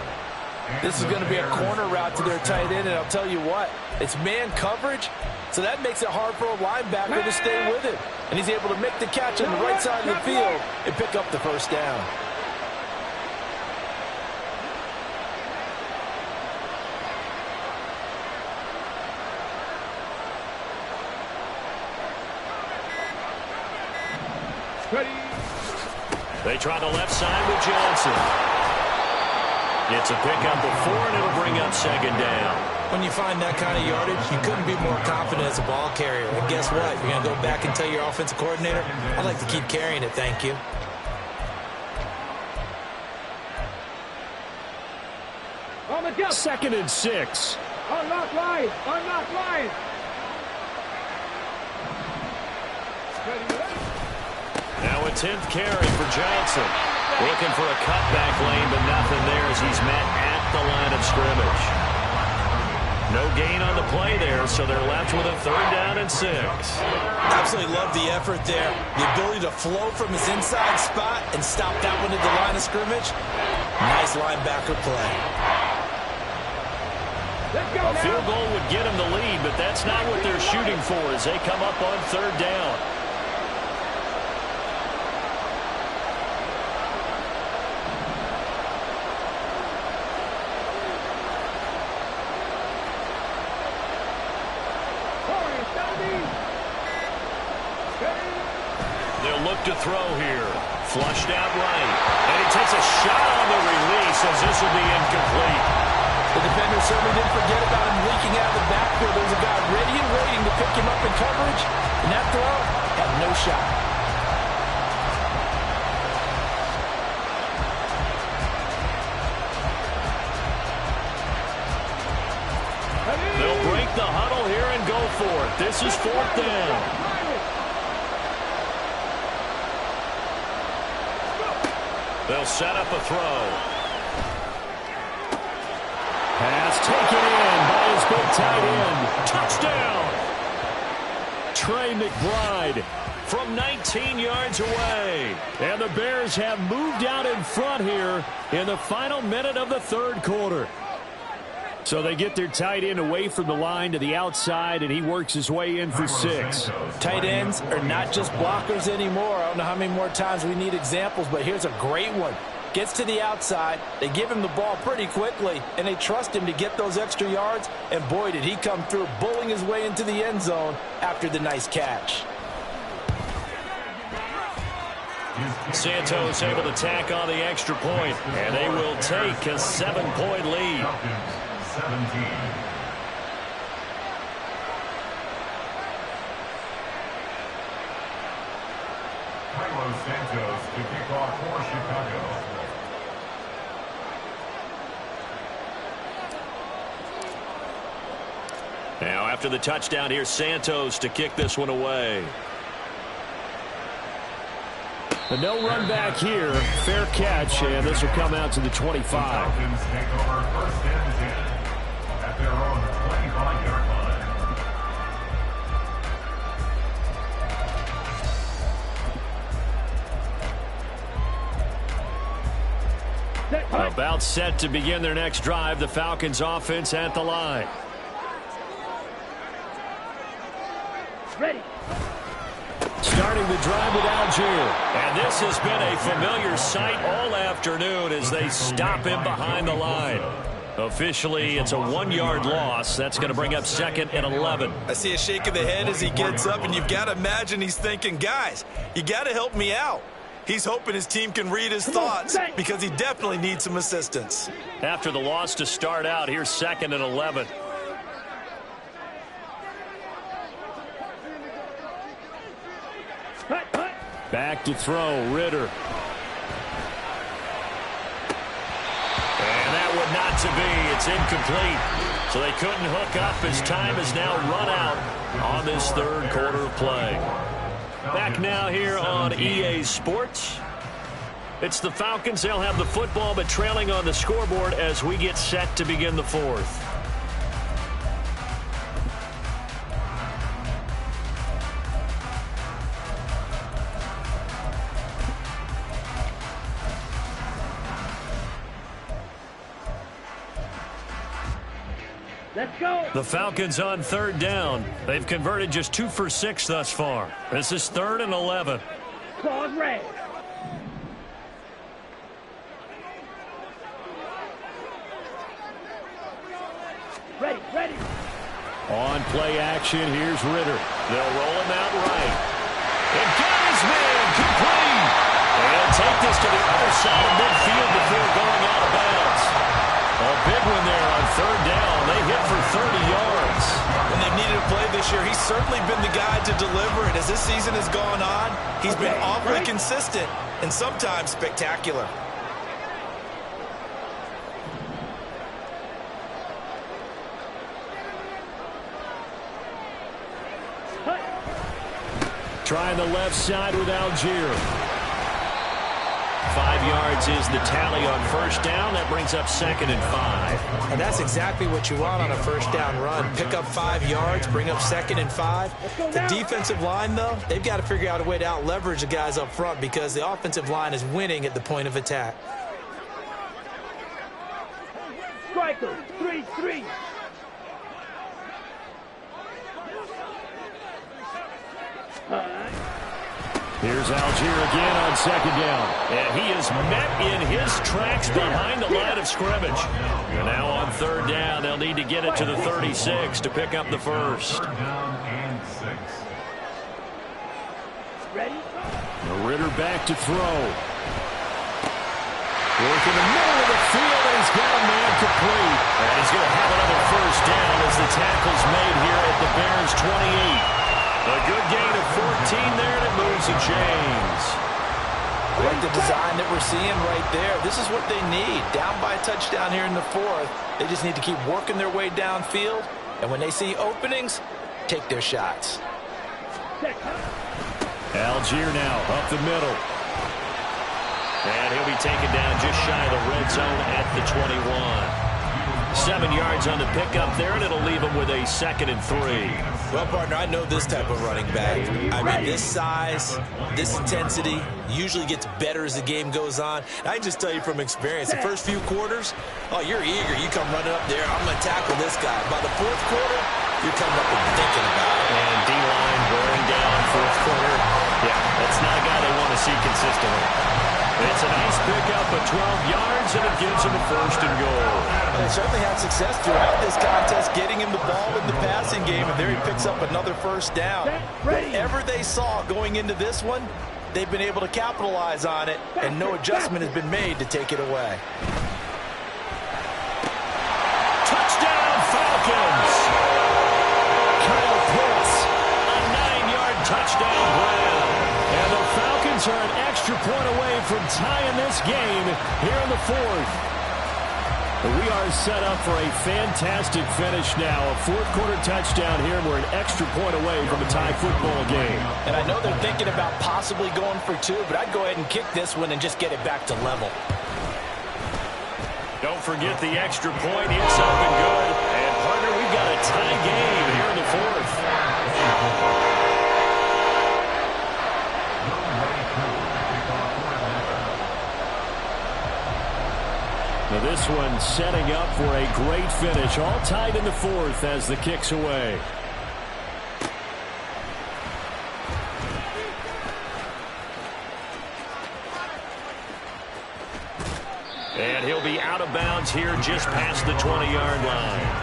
This is going to be a corner route to their tight end, and I'll tell you what, it's man coverage, so that makes it hard for a linebacker to stay with it. And he's able to make the catch on the right side of the field and pick up the 1st down. They try the left side with Johnson. Gets a pickup of 4, and it'll bring up 2nd down. When you find that kind of yardage, you couldn't be more confident as a ball carrier. And guess what? You're going to go back and tell your offensive coordinator, I'd like to keep carrying it, thank you. On the jump. 2nd and 6. Unlock line. Unlock line. Now a 10th carry for Johnson. Looking for a cutback lane, but nothing there as he's met at the line of scrimmage. No gain on the play there, so they're left with a 3rd down and 6. Absolutely love the effort there. The ability to flow from his inside spot and stop that one at the line of scrimmage. Nice linebacker play. A field goal would get him the lead, but that's not what they're shooting for as they come up on 3rd down. They'll look to throw here. Flushed out right. And he takes a shot on the release as this will be incomplete. The defender certainly didn't forget about him leaking out of the backfield. There was a guy ready and waiting to pick him up in coverage. And that throw had no shot. They'll break the huddle here and go for it. This is 4th down. They'll set up a throw. Pass taken in by his big tight end. Touchdown! Trey McBride from 19 yards away. And the Bears have moved out in front here in the final minute of the 3rd quarter. So they get their tight end away from the line to the outside, and he works his way in for 6. Tight ends are not just blockers anymore. I don't know how many more times we need examples, but here's a great one. Gets to the outside. They give him the ball pretty quickly, and they trust him to get those extra yards. And boy, did he come through, bullying his way into the end zone after the nice catch. Santos able to tack on the extra point, and they will take a 7-point lead. 17. Carlos Santos to kick off for Chicago. Now after the touchdown, here's Santos to kick this one away. The no run back here, fair catch, and this will come out to the 25. The Falcons take over 1st and 10 at their own 25-yard line. About set to begin their next drive. The Falcons offense at the line. Ready. Starting the drive with Algier. And this has been a familiar sight all afternoon as they stop him behind the line. Officially, it's a 1-yard loss. That's going to bring up 2nd and 11. I see a shake of the head as he gets up, and you've got to imagine he's thinking, guys, you got to help me out. He's hoping his team can read his thoughts because he definitely needs some assistance. After the loss to start out, here's 2nd and 11. Back to throw, Ritter. And that would not to be. It's incomplete. So they couldn't hook up as time has now run out on this 3rd quarter of play. Back now here on EA Sports. It's the Falcons. They'll have the football, but trailing on the scoreboard as we get set to begin the 4th. Let's go. The Falcons on 3rd down. They've converted just 2 for 6 thus far. This is 3rd and 11. Claws red. Ready, ready. On play action, here's Ritter. They'll roll him out right. And got his man complete. And take this to the other side of midfield before going out of bounds. A big one there on 3rd down. They hit for 30 yards. When they've needed a play this year, he's certainly been the guy to deliver it. As this season has gone on, he's been awfully consistent and sometimes spectacular. Trying the left side with Algier. 5 yards is the tally on 1st down. That brings up 2nd and 5. And that's exactly what you want on a 1st down run. Pick up 5 yards, bring up 2nd and 5. The defensive line, though, they've got to figure out a way to out-leverage the guys up front because the offensive line is winning at the point of attack. Striker, 3-3. Here's Algier again on 2nd down. And he is met in his tracks behind the line of scrimmage. And now on 3rd down, they'll need to get it to the 36 to pick up the 1st. 3rd down and 6. Ready? Ritter back to throw. Work in the middle of the field, and he's got a man complete. And he's going to have another 1st down as the tackle's made here at the Bears' 28. A good gain of 14 there, and it moves the chains. I like the design that we're seeing right there. This is what they need. Down by a touchdown here in the 4th. They just need to keep working their way downfield. And when they see openings, take their shots. Algier now up the middle. And he'll be taken down just shy of the red zone at the 21. 7 yards on the pickup there, and it'll leave him with a 2nd and 3. Well, partner, I know this type of running back. I mean, this size, this intensity usually gets better as the game goes on. I can just tell you from experience, the first few quarters, oh, you're eager. You come running up there, I'm going to tackle this guy. By the 4th quarter, you're coming up and thinking about it. And D-line wearing down 4th quarter. Yeah, that's not a guy they want to see consistently. It's a nice pick up a 12 yards, and it gives him a first and goal. They certainly had success throughout this contest, getting him the ball in the passing game, and there he picks up another first down. Whatever they saw going into this one, they've been able to capitalize on it, and no adjustment has been made to take it away. Touchdown, Falcons! Kyle Pitts, a 9-yard touchdown grab. And the Falcons are an extra point away from tying this game here in the fourth. We are set up for a fantastic finish now. A fourth-quarter touchdown here, and we're an extra point away from a tie football game. And I know they're thinking about possibly going for two, but I'd go ahead and kick this one and just get it back to level. Don't forget the extra point. It's up and good. And, partner, we've got a tie game here in the fourth. Now this one setting up for a great finish. All tied in the fourth as the kick's away. And he'll be out of bounds here just past the 20-yard line.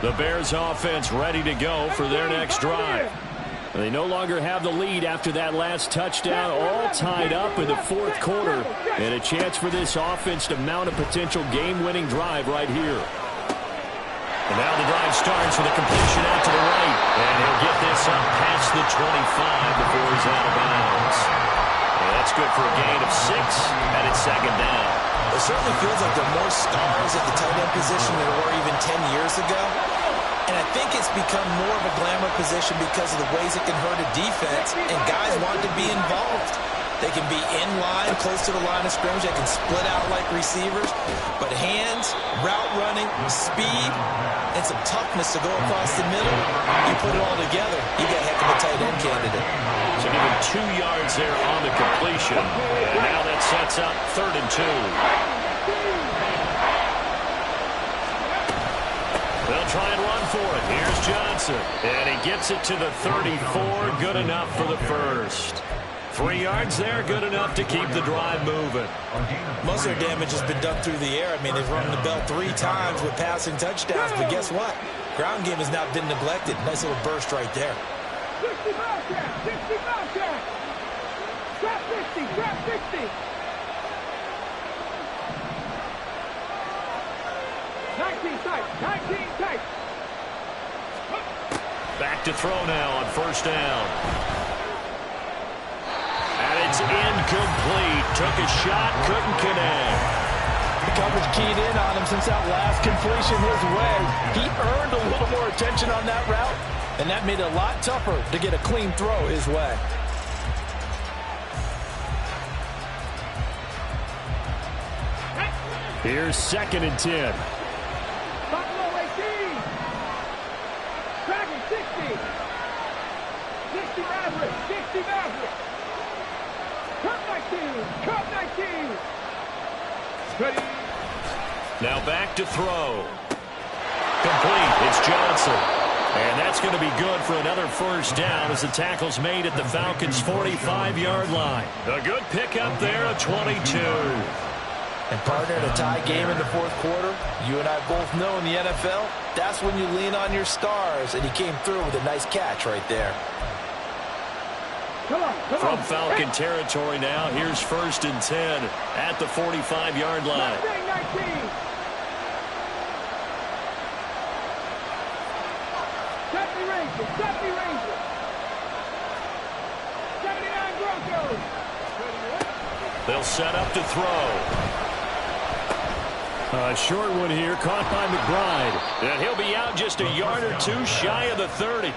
The Bears offense ready to go for their next drive. They no longer have the lead after that last touchdown, all tied up in the fourth quarter, and a chance for this offense to mount a potential game-winning drive right here. And now the drive starts with a completion out to the right, and he'll get this up past the 25 before he's out of bounds. And that's good for a gain of 6, and it's second down. It certainly feels like there are more stars at the tight end position than there were even 10 years ago. And I think it's become more of a glamour position because of the ways it can hurt a defense, and guys want to be involved. They can be in line, close to the line of scrimmage. They can split out like receivers. But hands, route running, speed, and some toughness to go across the middle, you put it all together, you got a heck of a tight end candidate. So even 2 yards there on the completion. And now that sets up 3rd and 2. They'll try and run for it. Here's Johnson. And he gets it to the 34. Good enough for the first. 3 yards there, good enough to keep the drive moving. Most of their damage has been done through the air. I mean, they've rung the bell 3 times with passing touchdowns. But guess what? Ground game has not been neglected. Nice little burst right there. 60 Bobcat! 60 Bobcat! Trap 60! Trap 60! 19 tight! 19 tight! Back to throw now on first down. And it's incomplete. Took a shot, couldn't connect. The coverage keyed in on him since that last completion his way. He earned a little more attention on that route, and that made it a lot tougher to get a clean throw his way. Here's 2nd and 10. Buffalo 18! Dragon 60! 60 Maverick! 60 Maverick! Cut 19! Cut 19! Ready? Now back to throw. Complete. It's Johnson. And that's going to be good for another first down as the tackle's made at the Falcons' 45-yard line. A good pickup there, a 22. And partner, in a tie game in the fourth quarter, you and I both know in the NFL, that's when you lean on your stars, and he came through with a nice catch right there. From Falcon territory now, here's 1st and 10 at the 45-yard line. 19! 70 Rangers! 70 Rangers! 79 Broncos! They'll set up to throw. A short one here, caught by McBride. And he'll be out just a yard or 2 shy of the 30.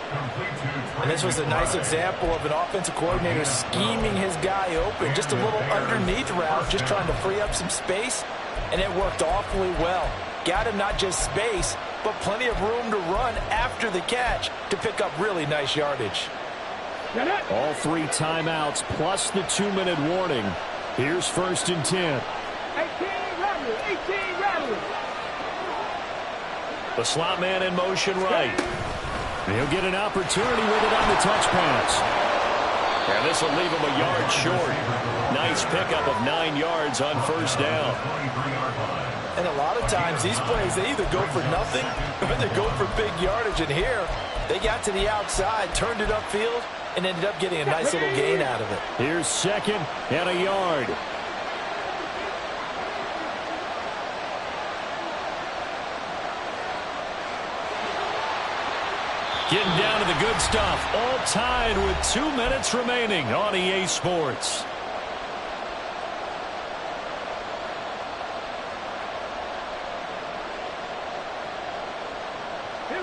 And this was a nice example of an offensive coordinator scheming his guy open. Just a little underneath route, just trying to free up some space. And it worked awfully well. Got him not just space, but plenty of room to run after the catch to pick up really nice yardage. All 3 timeouts plus the 2-minute warning. Here's 1st and 10. 18 rattlers. The slot man in motion right. He'll get an opportunity with it on the touch pass. And this will leave him a yard short. Nice pickup of 9 yards on 1st down. And a lot of times these plays, they either go for nothing or they go for big yardage. And here, they got to the outside, turned it upfield, and ended up getting a nice little gain out of it. Here's 2nd and a yard. Getting down to the good stuff. All tied with 2 minutes remaining on EA Sports.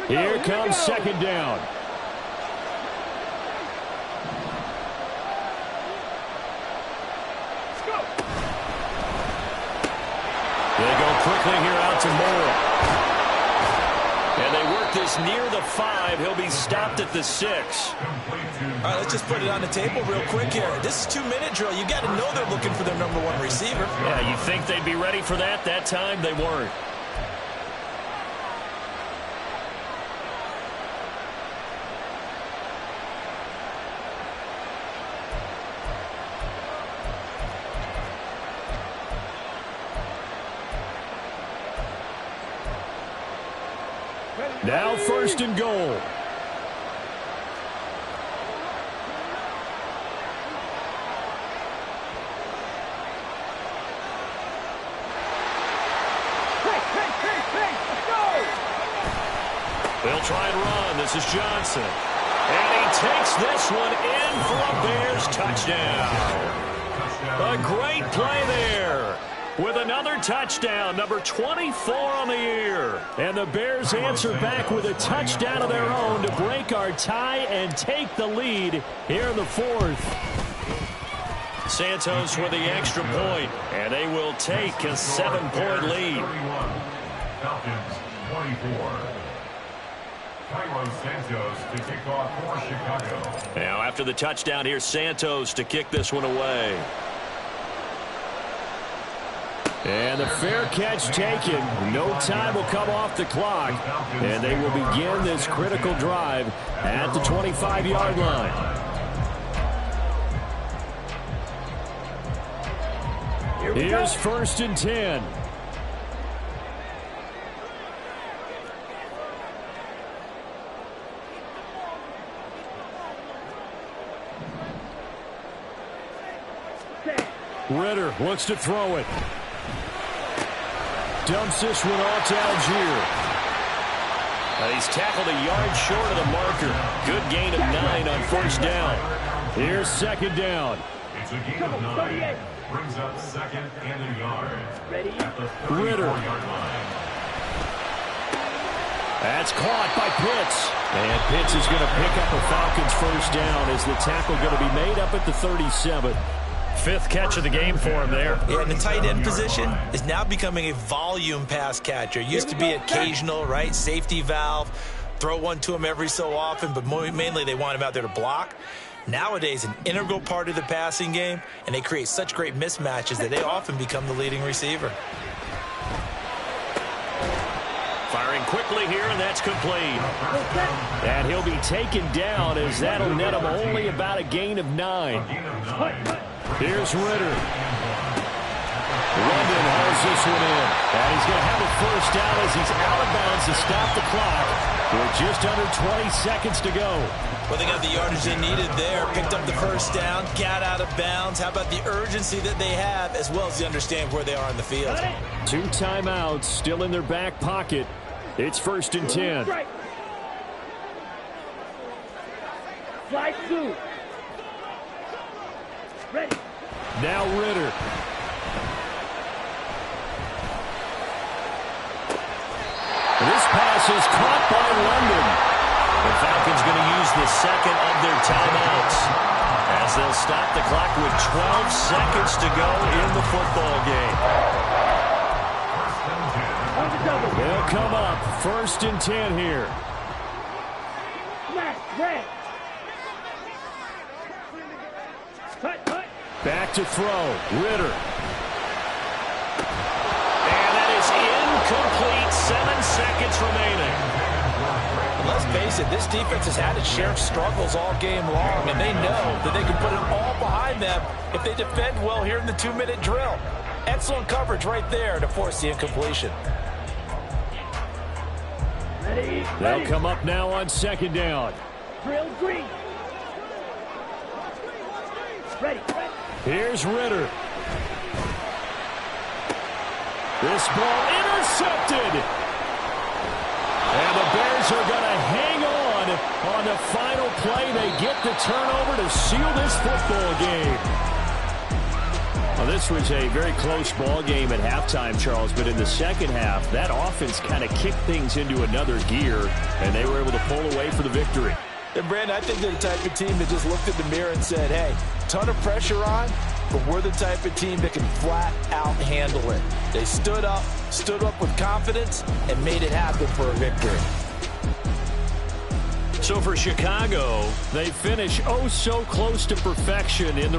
Here comes 2nd down. They go quickly here out to Moore. And they work this near the 5. He'll be stopped at the 6. All right, let's just put it on the table real quick here. This is 2-minute drill. You got to know they're looking for their #1 receiver. Yeah, you think they'd be ready for that? That time they weren't. Now 1st and goal. They'll try and run. This is Johnson. And he takes this one in for a Bears touchdown. A great play there. With another touchdown, number 24 on the year. And the Bears answer back with a touchdown of their own to break our tie and take the lead here in the 4th. Santos with the extra point, and they will take a 7-point lead. Falcons 24. Cairo Santos to kick off for Chicago. Now after the touchdown, here's Santos to kick this one away. And the fair catch taken. No time will come off the clock. And they will begin this critical drive at the 25-yard line. Here's 1st and 10. Ritter looks to throw it. Dumps this one off to Algier. He's tackled a yard short of the marker. Good gain of 9 on 1st down. Here's 2nd down. It's a gain of 9. Brings up 2nd and a yard. At the 34-yard line. That's caught by Pitts. And Pitts is going to pick up a Falcons 1st down as the tackle going to be made up at the 37. 5th catch of the game for him there. Yeah, and the tight end position is now becoming a volume pass catcher. Used to be occasional, right? Safety valve. Throw one to him every so often, but mainly they want him out there to block. Nowadays, an integral part of the passing game, and they create such great mismatches that they often become the leading receiver. Firing quickly here, and that's complete. And he'll be taken down as that'll net him only about a gain of 9. Here's Ritter. London hauls this one in. And he's going to have a 1st down as he's out of bounds to stop the clock with just under 20 seconds to go. Well, they got the yardage they needed there. Picked up the 1st down, got out of bounds. How about the urgency that they have as well as they understand where they are in the field? 2 timeouts still in their back pocket. It's 1st and 10. Slide 2. Ready. Now Ritter. This pass is caught by London. The Falcons going to use the 2nd of their timeouts as they'll stop the clock with 12 seconds to go in the football game. They'll come up 1st and 10 here. Smash, red. Back to throw. Ritter. And that is incomplete. 7 seconds remaining. Let's face it, this defense has had its share of struggles all game long, and they know that they can put it all behind them if they defend well here in the 2-minute drill. Excellent coverage right there to force the incompletion. They'll come up now on 2nd down. Drill green. Ready. Here's Ritter. This ball intercepted. And the Bears are going to hang on the final play. They get the turnover to seal this football game. Well, this was a very close ball game at halftime, Charles, but in the second half, that offense kind of kicked things into another gear, and they were able to pull away for the victory. And, Brandon, I think they're the type of team that just looked in the mirror and said, hey, ton of pressure on, but we're the type of team that can flat out handle it. They stood up with confidence, and made it happen for a victory. So for Chicago, they finish oh so close to perfection in the